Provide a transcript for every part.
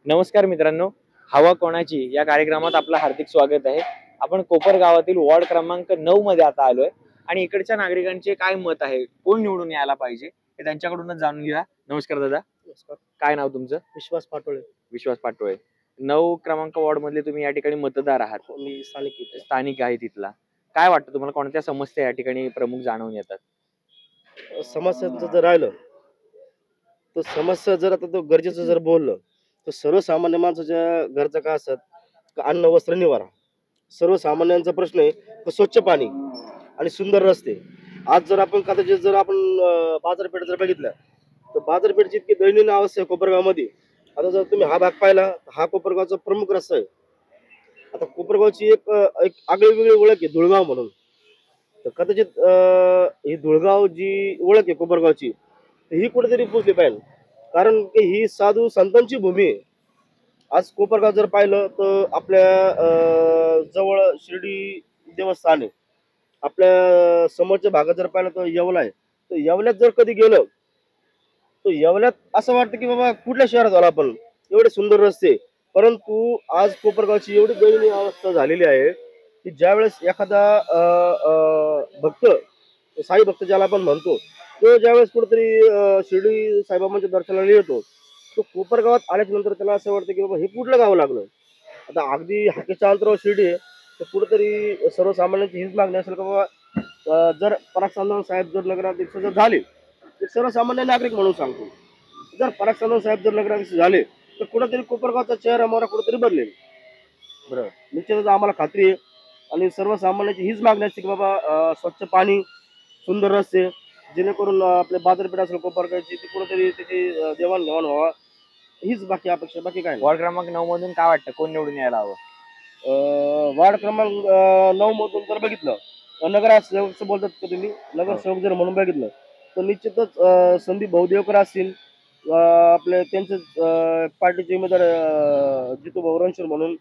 नमस्कार मित्रांनो, हवा कोणाची या कार्यक्रमात आपलं हार्दिक स्वागत आहे। आपण कोपर गावातील वॉर्ड क्रमांक 9 मध्ये आता आलोय आणि इकडच्या नागरिकांचे काय मत आहे, कोण निवडून यायला पाहिजे हे त्यांच्याकडूनच जाणून घेऊया। नमस्कार दादा, नमस्कार. काय नाव तुमचं? विश्वास पाटोळे. विश्वास पाटोळे। 9 क्रमांक वॉर्ड मधले तुम्ही या ठिकाणी मतदार आहात, मी स्थानिक आहे तिथला। काय वाटतं तुम्हाला, कोणत्या समस्या या ठिकाणी प्रमुख जाणवून येतात? समस्यांचं जर राहिलं तर समस्या जर आता तो गरजेचं जर बोललं तर सर्वसामान्य माणसाच्या घरचं काय असतात का अन्न वस्त्र निवारा। सर्वसामान्यांचा प्रश्न आहे का स्वच्छ पाणी आणि सुंदर रस्ते। आज जर आपण कदाचित जर आपण बाजारपेठ जर बघितलं तर बाजारपेठची इतकी दैनंदिन अवस्था आहे कोपरगावमध्ये। आता जर तुम्ही हा भाग पाहिला, हा कोपरगावचा प्रमुख रस्ता आहे। आता कोपरगावची एक आगळीवेगळी ओळख आहे धुळगाव म्हणून। तर कदाचित ही धुळगाव जी ओळख आहे कोपरगावची ही कुठेतरी पोचली पाहिजे, कारण की ही साधू संतांची भूमी आहे। आज कोपरगाव जर पाहिलं तर आपल्या जवळ शिर्डी देवस्थान आहे। आपल्या समोरच्या भागात जर पाहिलं तर येवला आहे। तर येवल्यात जर कधी गेलं तर येवल्यात असं वाटतं की बाबा कुठल्या शहरात आलो आपण, एवढे सुंदर रस्ते। परंतु आज कोपरगावची एवढी दयनीय अवस्था झालेली आहे की ज्यावेळेस एखादा भक्त, साई भक्त ज्याला आपण म्हणतो, तो ज्यावेळेस कुठेतरी शिर्डी साईबाबांच्या दर्शनाला येतो तो कोपरगावात आल्याच्या नंतर त्याला असं वाटतं की बाबा हे कुठलं गाव लागलं। आता अगदी हाकेच्या अंतरावर शिर्डी आहे, तर कुठेतरी सर्वसामान्यांची हीच मागणी असेल का बाबा जर पराग चांदोर साहेब जर नगराध्यक्ष जर झाले तर सर्वसामान्य नागरिक म्हणून सांगतो, जर पराग चांदोर साहेब जर नगराध्यक्ष झाले तर कुठेतरी कोपरगावचा चेहरा मोहरा कुठेतरी बदलेल। बरं, निश्चितच आम्हाला खात्री आहे आणि सर्वसामान्यांची हीच मागणी असते की बाबा स्वच्छ पाणी, सुंदर रस्ते, जेणेकरून आपले बाजारपेठ असेल कोपरगावची ती कुठेतरी त्याची देवाणघेवाण व्हावा, हीच बाकी अपेक्षा, बाकी काय नाही। वॉर्ड क्रमांक 9 मधून काय वाटतं, कोण निवडून यायला हवं? वार्ड क्रमांक 9 मधून जर बघितलं, नगरसेवक बोलतात का तुम्ही, नगरसेवक जर म्हणून बघितलं तर निश्चितच संदीप भाऊदेवकर असतील, आपले त्यांचे पार्टीचे उमेदवार जितू भाऊ रणशूर म्हणून।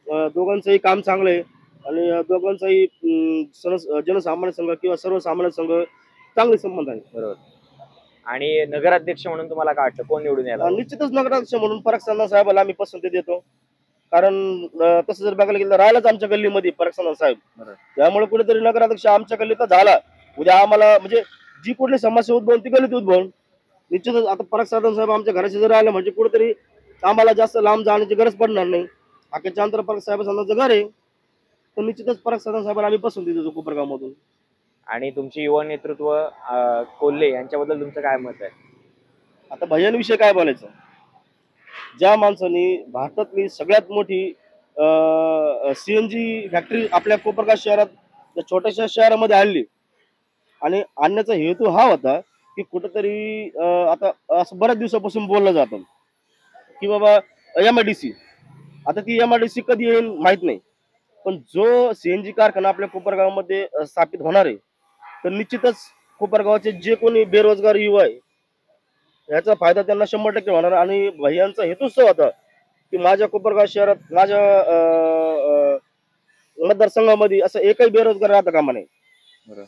दोघांचंही काम चांगलं आहे आणि दोघांचाही जनसामान्य संघ किंवा सर्वसामान्य संघ चांगले संबंध आहे। बरोबर। आणि नगराध्यक्ष म्हणून तुम्हाला काय वाटतं, कोण निवडून यायला हवं? निश्चितच नगराध्यक्ष म्हणून पराग चांदोर साहेबाला आम्ही पसंती देतो, कारण तसं जर बघायला गेलं राहिलाच आमच्या गल्लीमध्ये पराग चांदोर साहेब, त्यामुळे कुठेतरी नगराध्यक्ष आमच्या गल्लीत झाला, उद्या आम्हाला म्हणजे जी कुठली समस्या उद्भवून ती गल्लीत उद्भवून। निश्चितच आता पराग चांदोर साहेब आमच्या घराशी जर राहिलं म्हणजे कुठेतरी आम्हाला जास्त लांब जाण्याची गरज पडणार नाही। हाकेच्या अंतर पराग साहेबांचं घर आहे, तर निश्चितच पराग चांदोर साहेबाला आम्ही पसंती देतो कोपरगाव मधून। आणि तुमचे युवा नेतृत्व कोल्हे यांच्याबद्दल तुमचं काय मत आहे? आता भैयांविषयी काय बोलायचं, ज्या माणसाने भारतातली सगळ्यात मोठी CNG फॅक्टरी आपल्या कोपरगाव शहरात, त्या छोट्याशा शहरामध्ये आणली, आणि आणण्याचा हेतू हा होता की कुठेतरी आता असं बऱ्याच दिवसापासून बोललं जातं की बाबा MIDC, आता ती MIDC कधी येईल माहित नाही, पण जो CNG कारखाना आपल्या कोपरगावमध्ये स्थापित होणार आहे तर निश्चितच कोपरगावचे जे कोणी बेरोजगार युवा आहे याचा फायदा त्यांना 100% होणार। आणि भैयांचा हेतूच तो होता की माझ्या कोपरगाव शहरात, माझ्या मतदारसंघामध्ये असं एकही बेरोजगार राहता कामा नये।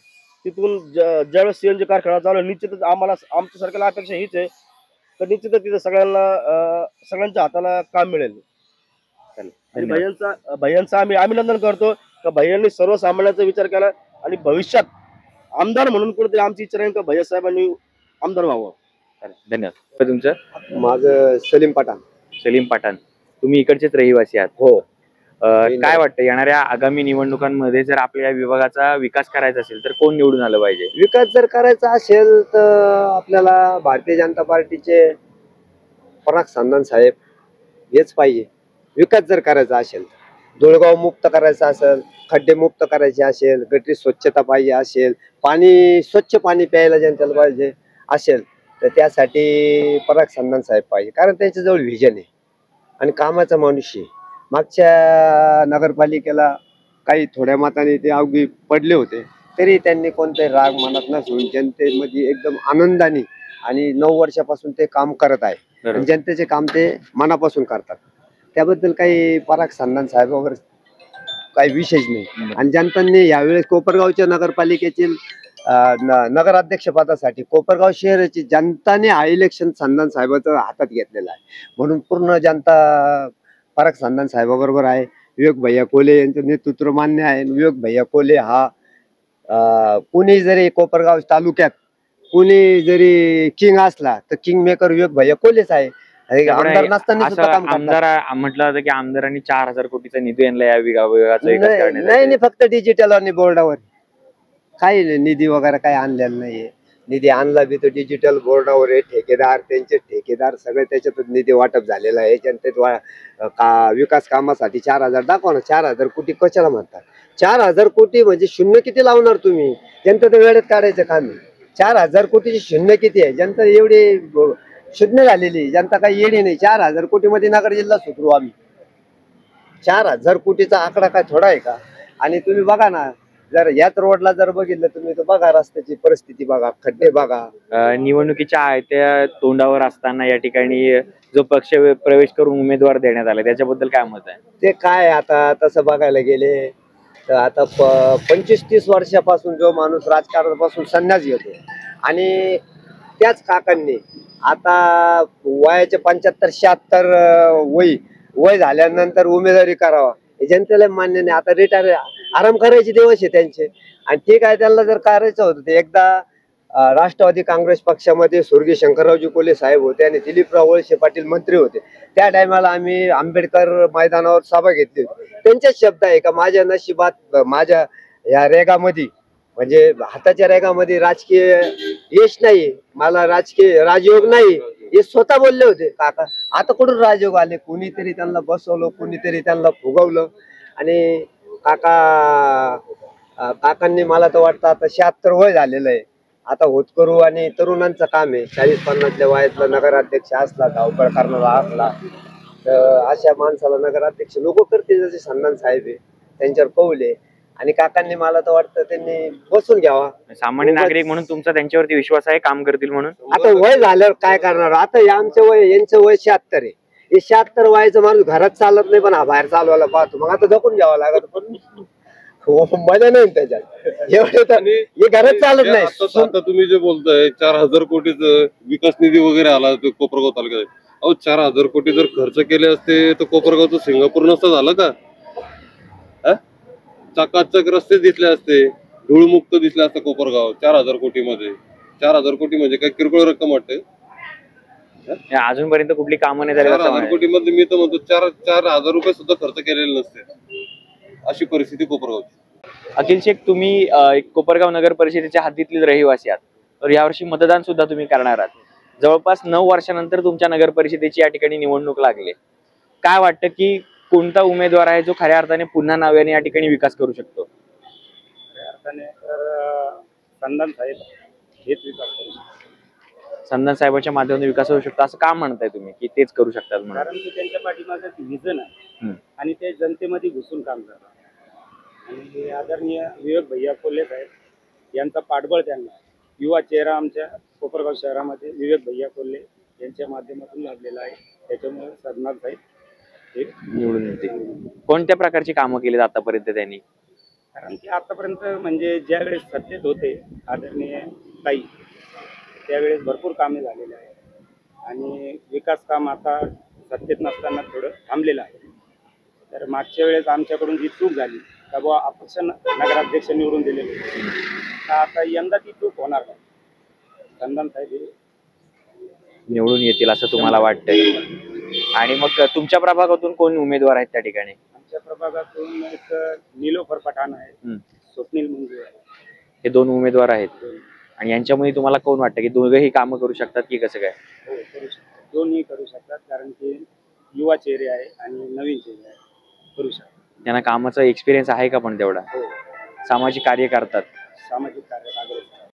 तिथून ज्यावेळेस CNG कारखाना चालू आहे, निश्चितच आम्हाला आमच्या सरकारला अपेक्षा हीच आहे तर निश्चितच तिथे सगळ्यांच्या हाताला काम मिळेल। आणि भैयांचा आम्ही अभिनंदन करतो का भैयांनी सर्वसामान्यांचा विचार केला आणि भविष्यात आमदार म्हणून कुठेतरी आमची इच्छा राहील का भैया साहेबांनी आमदार व्हावं। धन्यवाद। तुमचं? माझं सलीम पठाण। सलीम पठाण, तुम्ही इकडचेच रहिवासी आहात? हो। काय वाटतं, येणाऱ्या आगामी निवडणुकांमध्ये जर आपल्या विभागाचा विकास करायचा असेल तर कोण निवडून आलं पाहिजे? विकास जर करायचा असेल तर आपल्याला भारतीय जनता पार्टीचे पराग चांदोर साहेब हेच पाहिजे। विकास जर करायचा असेल, धुळगाव मुक्त करायचा असेल, खड्डे मुक्त करायचे असेल, गटरी स्वच्छता पाहिजे असेल, पाणी स्वच्छ पाणी प्यायला जनतेला पाहिजे असेल तर त्यासाठी पराग चांदोर साहेब पाहिजे, कारण त्यांच्याजवळ व्हिजन आहे आणि कामाचा मनुष्य आहे। मागच्या नगरपालिकेला काही थोड्या मताने ते अवघी पडले होते, तरी त्यांनी कोणते राग मनात नसून जनतेमध्ये एकदम आनंदाने आणि 9 वर्षापासून ते काम करत आहे आणि जनतेचे काम ते मनापासून करतात। त्याबद्दल काही पराग चांदोर साहेब वगैरे काही विशेष नाही। आणि जनतांनी यावेळेस कोपरगावच्या नगरपालिकेचे नगराध्यक्ष पदासाठी कोपरगाव शहराची जनताने हा इलेक्शन संधान साहेबाचं हातात घेतलेलं आहे. म्हणून पूर्ण जनता पराग संधान साहेबाबरोबर आहे. विवेक भैया कोले यांचं नेतृत्व मान्य आहे. विवेक भैया कोले हा कुणी जरी कोपरगाव तालुक्यात कुणी जरी किंग असला तर किंग मेकर विवेक भैया कोलेच आहे. आमदार नसताना सुद्धा काम करतात. आमदार म्हटलं जातं की आमदारांनी 4,000 कोटीचा निधी आणला या विभागाचा विकास नाही करण्यासाठी. नाही, फक्त डिजिटल आणि बोर्डावर काही निधी वगैरे काही आणलेला नाहीये. निधी आणला बी तो डिजिटल बोर्डावर आहे. ठेकेदार त्यांचे ठेकेदार सगळे त्याच्यातच निधी वाटप झालेला आहे. जनतेत विकास कामासाठी 4,000 दाखवा ना. 4,000 कोटी कशाला म्हणतात? 4,000 कोटी म्हणजे शून्य किती लावणार तुम्ही? जनता तर वेळेत काढायचं काम आहे. 4,000 कोटीची शून्य किती आहे? जनता एवढी शून्य झालेली. जनता काही येडी नाही. 4,000 कोटी मध्ये नगर जिल्हा सुधरू आम्ही. 4,000 कोटीचा आकडा काय थोडा आहे का? आणि तुम्ही बघा ना, जर याच रोडला जर बघितलं तुम्ही तर बघा रस्त्याची परिस्थिती बघा, खड्डे बघा. निवडणुकीच्या त्या तोंडावर असताना या ठिकाणी जो पक्ष प्रवेश करून उमेदवार देण्यात आला त्याच्याबद्दल काय मत आहे? ते काय आता तसं बघायला गेले तर आता 25-30 वर्षापासून जो माणूस राजकारणापासून संन्यास घेतो आणि त्याच काकांनी आता वयाचे 75-76 वय झाल्यानंतर उमेदवारी करावा हे जनतेला मान्य नाही. आता रिटायर आराम करायचे दिवस आहे त्यांचे. आणि ठीक आहे, त्यांना जर करायचं होतं ते एकदा राष्ट्रवादी काँग्रेस पक्षामध्ये स्वर्गीय शंकररावजी कोल्हे साहेब होते आणि दिलीपराव वळसे पाटील मंत्री होते. त्या टायमाला आम्ही आंबेडकर मैदानावर सभा घेतली होती. त्यांचेच शब्द आहे का माझ्या नशिबात माझ्या या रेगामध्ये म्हणजे हाताच्या रेगामध्ये राजकीय यश नाही, मला राजकीय राजयोग नाही, हे स्वतः बोलले होते काका. आता कुठून राजयोग आले? कुणीतरी त्यांना बसवलं, कुणीतरी त्यांना फुगवलं. आणि काकांनी मला तर वाटतं आता 76 वय झालेलं आहे. आता होतकरू आणि तरुणांचं काम आहे. 40-50च्या वयातला नगराध्यक्ष असला, धावपळ करणारा असला तर अशा माणसाला नगराध्यक्ष लोक करतील. जसे संधान साहेब आहे त्यांच्यावर कौले. आणि काकांनी मला तर वाटतं त्यांनी बसून घ्यावा. सामान्य नागरिक म्हणून तुमचा त्यांच्यावरती विश्वास आहे काम करतील म्हणून? आता वय झाल्यावर काय करणार? आता आमचं वय, यांचं वय 76 आहे. हे 76 वयाचं माणूस घरात चालत नाही पण हा बाहेर चालवायला पाहतो. मग आता जपून घ्यावा लागत. पण मजा नाही त्याच्यात. एवढे तर हे घरात चालत नाही. आता तुम्ही जे बोलताय 4,000 कोटीचा विकास निधी वगैरे आला तो कोपरगाव तालुक्यात. अहो 4,000 कोटी जर खर्च केले असते तर कोपरगावचं सिंगापूर नसतं झालं का? चकाचक रस्ते दिसले असते, धूळमुक्त दिसले असतं कोपरगाव 4,000 कोटी मध्ये. 4,000 कोटी म्हणजे काय किरकोळ रक्कम वाटते? अजूनपर्यंत कुठली कामं नाही झाली? 4,000 कोटी मध्ये मी तर म्हणतो 4,000 रुपये सुद्धा खर्च केलेले नसते. अशी परिस्थिती कोपरगावची. अखिल शेख, तुम्ही एक कोपरगाव नगर परिषदेच्या हद्दीतील रहिवासी आहात, तर यावर्षी मतदान सुद्धा तुम्ही करणार आहात. जवळपास 9 वर्षानंतर तुमच्या नगर परिषदेची या ठिकाणी निवडणूक लागली. काय वाटतं की कोणता उमेदवार आहे जो खऱ्या अर्थाने पुन्हा नव्याने या ठिकाणी विकास करू शकतो? खऱ्या अर्थाने तर संधान साहेब हेच विकास करू शकतो. संधान साहेबांच्या माध्यमातून विकास होऊ शकतो असं का म्हणताय तुम्ही की तेच करू शकतात म्हणून? कारण की त्यांच्या पाठीमागे विजन आहे आणि ते जनतेमध्ये घुसून काम करतात. आणि आदरणीय विवेक भैया कोल्हे साहेब यांचा पाठबळ त्यांना युवा चेहरा आमच्या कोपरगाव शहरामध्ये विवेक भैया कोल्हे यांच्या माध्यमातून लाभलेला आहे. त्याच्यामुळे संधान साहेब हे निवडून येते. कोणत्या प्रकारची कामं केली आतापर्यंत त्यांनी? कारण की आतापर्यंत म्हणजे ज्यावेळेस सत्तेत होते आदरणीय ताई त्यावेळेस भरपूर कामे झालेली आहेत आणि विकास काम आता सत्तेत नसताना थोडं थांबलेलं आहे. तर मागच्या वेळेस आमच्याकडून जी चूक झाली का बुवा अपक्ष नगराध्यक्ष निवडून दिलेले तर आता यंदा ती चूक होणार नाही. संधान साहेब हे निवडून येतील असं तुम्हाला वाटतंय? आणि मग तुमच्या प्रभागातून कोण उमेदवार आहेत त्या ठिकाणी? आमच्या प्रभागातून एक निलोफर पठाण आहे, स्वप्नील मंजू आहे. हे 2 उमेदवार आहेत आणि यांच्यामध्ये तुम्हाला कोण वाटतं की दोघेही कामं करू शकतात की कसं काय? हो, करू शकतात. दोन्ही करू शकतात कारण की युवा चेहरे आहे आणि नवीन चेहरे आहे, करू शकतात. त्यांना कामाचा एक्सपिरियन्स आहे का पण तेवढा? हो, सामाजिक कार्य करतात? सामाजिक